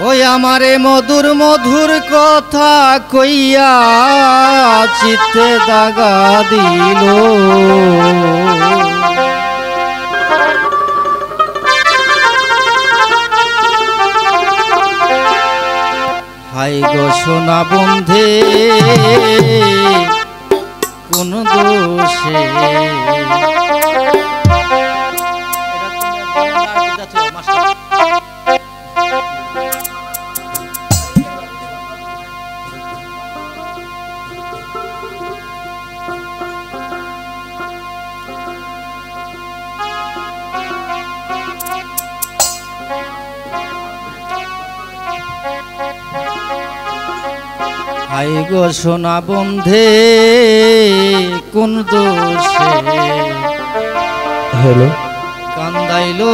ওই আমারে মধুর মধুর কথা কইয়া চিত্তে দাগা দিল। হাই গো সোনা বন্ধে কোন দোষে হাই গো সোনা বন্ধে কোন দোষে হ্যালো কান্দাইলো।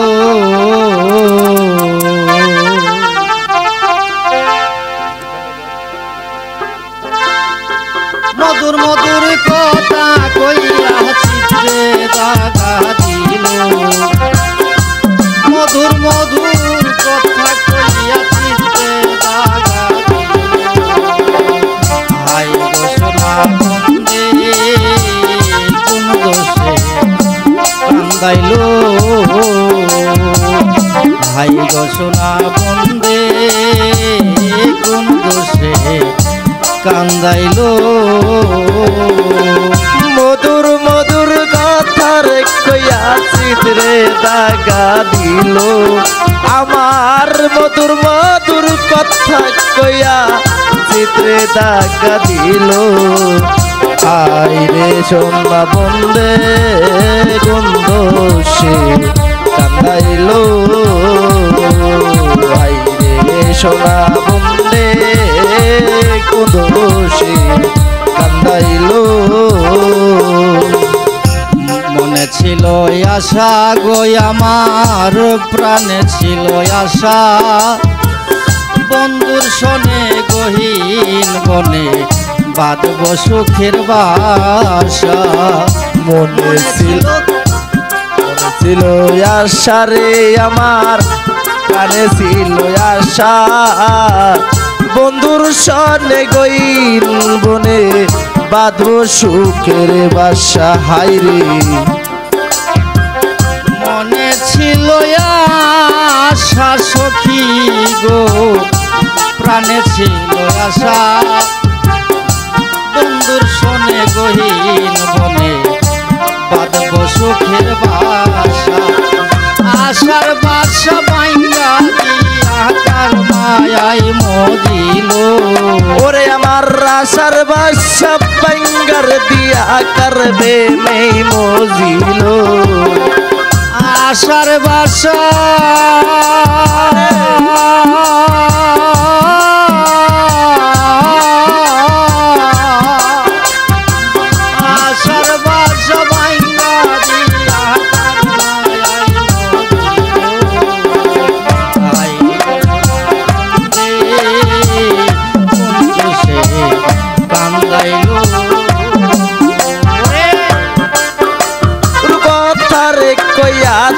মধুর মধুর কথা কইয়া চিত্তে দাগা দিল। মধুর মধুর কথা কইয়া চিত্তে দাগা কান্দাইলো। ভাই গো সোনা বন্ধে কোন দোষে কান্দাইলো। মধুর মধুর কথার কইয়া চিত্রে দাগা দিল। আমার মধুর মধুর কথা কইয়া চিত্রে দাগা দিল। আইরে সোনা বন্ধে কোন দোষে কান্দাইলো। আইরে সোনা বন্ধে কোন দোষে কান্দাইলো। মনে ছিল আশা গো আমার প্রাণে ছিল আশা। বন্ধুর শোনে গহীন বনে বাঁধব সুখের বাসা। মনে ছিল আশা রে আমার প্রাণে ছিল আশা। বন্ধুর সনে গইন বনে বাঁধব সুখের বাসা। হাই রে মনে ছিল আশা সখী গো প্রাণে ছিল আশা। বন্ধুর শোনে গহীন বনে বাঁধব সুখের বাসা। আশার বাসা ভাঙ্গা দিয়া কার মায়াই মজিল। ওরে আমার আশার বাসা ভাঙ্গার দিয়া করবে নেই মজিল। আশার বাসা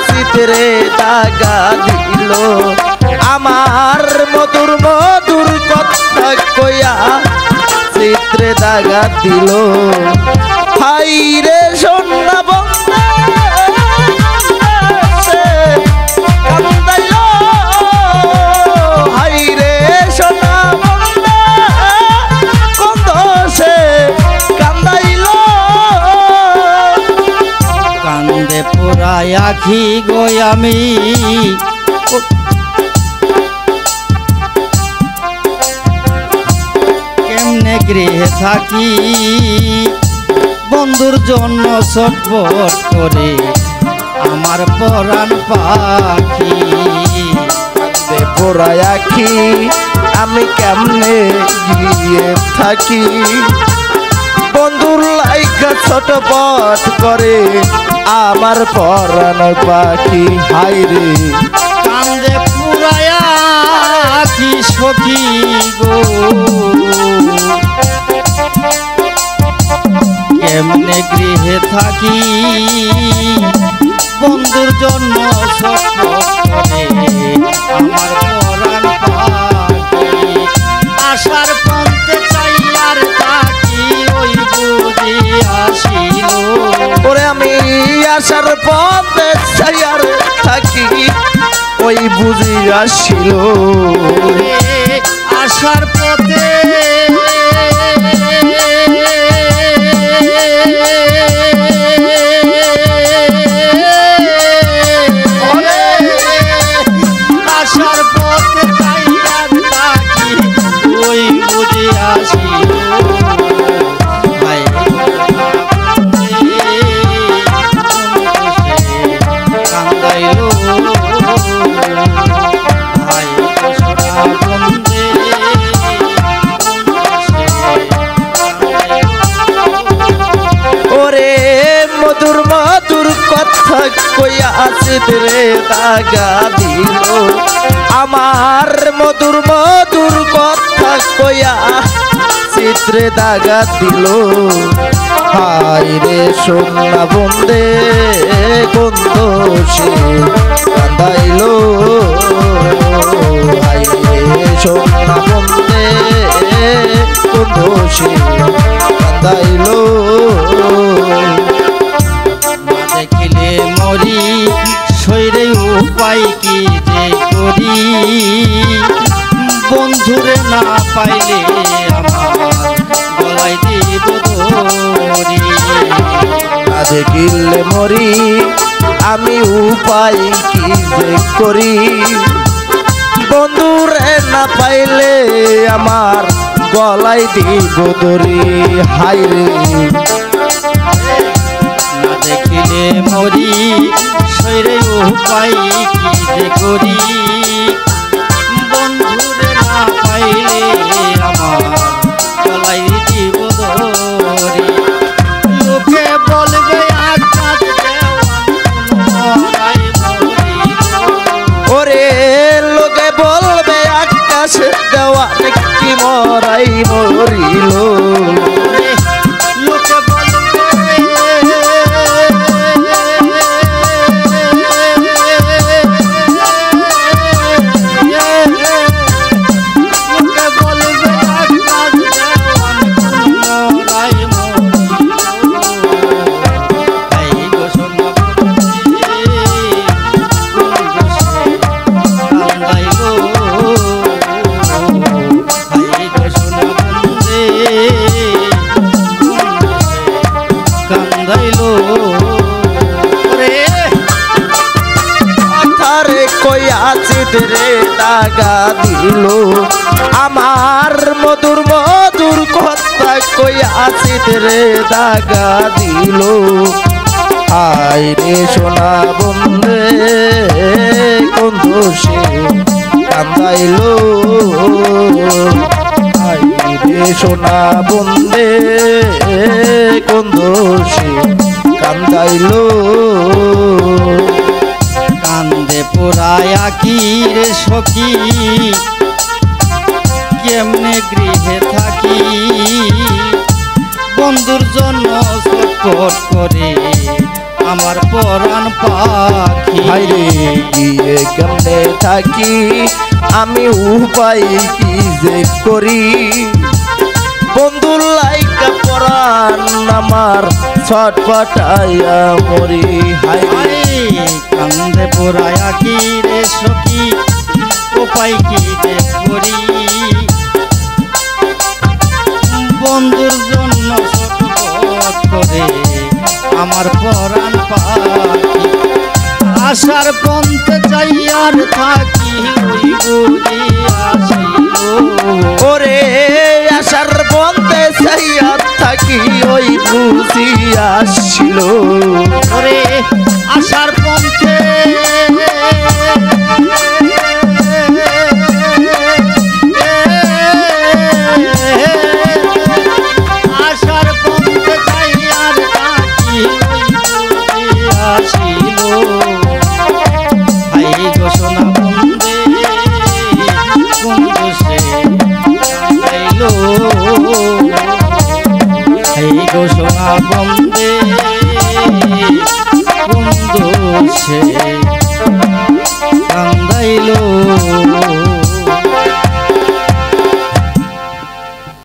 চিত্রে দাগা দিল। আমার মধুর মধুর কথা কইয়া চিত্রে দাগা দিল। হাই রে সোনা বন্ধে কান্দাইলো। হাই রে সোনা বন্ধে কোন দোষে কান্দাইলো। কান্দে পোড়ায় আখি গো আমি কেমনে গৃহে থাকি। বন্ধুর জন্য ছটফট করে আমার পরাণ পাখি। পোড়ায় আখি আমি কেমনে গিয়ে থাকি। বন্ধুর লাইকা ছটপট করে আমার পরাণ পাখি। হাই রে কান্দে পুরায়া কি সখী গো কেমনে গৃহে থাকি। বন্ধুর জন্য ছটফট করে আমার পরাণ পাখি। ওই বুঝি আসিল আসার পথে আসার পথে চাইয়ার থাকি ওই বুঝে আসিল কান্দাইলো ওরে মধুর মধুর কথা কইয়া আসিত রে দাগা দিল আমার মধুর মধুর কথা কইয়া চিত্রে দাগা দিল হায় রে সোনা বন্দে গন্ধ সে কান্দাইল হায় রে সোনা বন্দে গন্ধ সে কান্দাইল দেখিলে মরি শৈরে উপায় কি যে করি বন্ধুরে না পাইলে আমার গলায় দিব দড়ি না দেখিলে মরি আমি উপায় কি যে করি বন্ধুরে না পাইলে আমার গলায় দিব দড়ি হায় রে না দেখিলে মরি শৈরে উপায় কি যে করি বন্ধুরে না পাইলে আমার গলায় দিব দড়ি লোকে বলবে আকাশ দেওয়ান ওরে লোকে বলবে আকাশ দেওয়ান কি মরাই মরিল লোকে বলবে লোকে বলবে আকাশ দেওয়ান মরাই মরিল এই গো সোনা কান্দাইলো এই গো সোনা বন্দে কান্দাইলো রে কথারে কইয়া চিত্রে দাগা দিল আমার মধুর মধুর কথা কইয়া চিত্রে দাগা দিল হায় রে সোনা বন্দে গন্ধ সে কান্দাইল হায় রে সোনা বন্দে গন্ধ সে কান্দাইল কান্দে পোড়ায়া কি রে সখী কেমনে গৃহে থাকি বন্ধুর জন্য ছটফট করে আমার পরাণ পাখি হায়রে গিয়ে কেমনে থাকি আমি উপায় কি যে করি বন্ধুর লাইকা পরাণ আমার ছটফটাইয়া মরি হায়রে কান্দে পোড়ায়া কি রে সখী উপায় কি যে করি বন্ধুর জন্য ছটফট করে আমার পরাণ পাখি আশার পন্থে চাইয়ার থাকি ওই বুঝি আসিল ওরে আশার বন্ধে চাইয়া থাকি ওই বুঝি আসছিল ওরে আশার পন্থে